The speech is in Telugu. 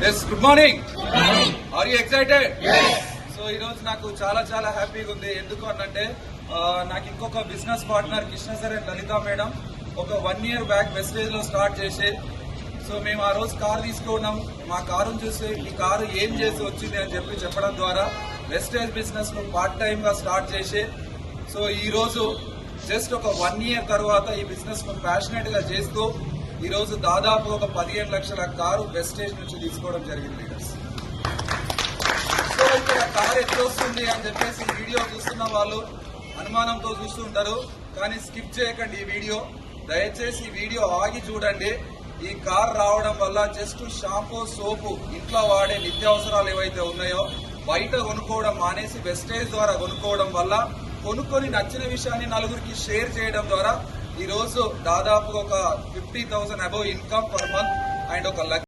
Yes, good morning. Are you excited? Yes. So ఈ రోజు నాకు చాలా హ్యాపీగా ఉంది. ఎందుకు అనంటే నాకు ఇంకొక business partner Krishna sir and Lalitha madam ఒక 1 year బ్యాక్ వెస్టేజ్ లో స్టార్ట్ చేసి, సో మేము ఆ రోజు కారు తీసుకున్నాం. మా కారును చూసి ఈ కారు ఏం చేసి వచ్చింది అని చెప్పడం ద్వారా వెస్టేజ్ బిజినెస్ ను పార్ట్ టైమ్ గా స్టార్ట్ చేసి, సో ఈ రోజు జస్ట్ ఒక 1 year తర్వాత ఈ బిజినెస్ ను ప్యాషనెట్ గా చేస్తూ ఈ రోజు దాదాపు ఒక 15 లక్షల కారు వెస్టేజ్ నుంచి తీసుకోవడం జరిగింది లీడర్స్. సో ఇక్కడ కారు ఎట్లా వస్తుంది అని చెప్పేసి ఈ వీడియో చూస్తున్న వాళ్ళు అనుమానంతో చూస్తుంటారు, కానీ స్కిప్ చేయకండి ఈ వీడియో. దయచేసి ఈ వీడియో ఆగి చూడండి. ఈ కార్ రావడం వల్ల జస్ట్ షాంపూ, సోపు, ఇంట్లో వాడే నిత్యావసరాలు ఏవైతే ఉన్నాయో బయట కొనుక్కోవడం మానేసి వెస్టేజ్ ద్వారా కొనుక్కోవడం వల్ల కొనుక్కొని నచ్చిన విషయాన్ని నలుగురికి షేర్ చేయడం ద్వారా ఈ రోజు దాదాపు ఒక 50,000 above income per month and ఒక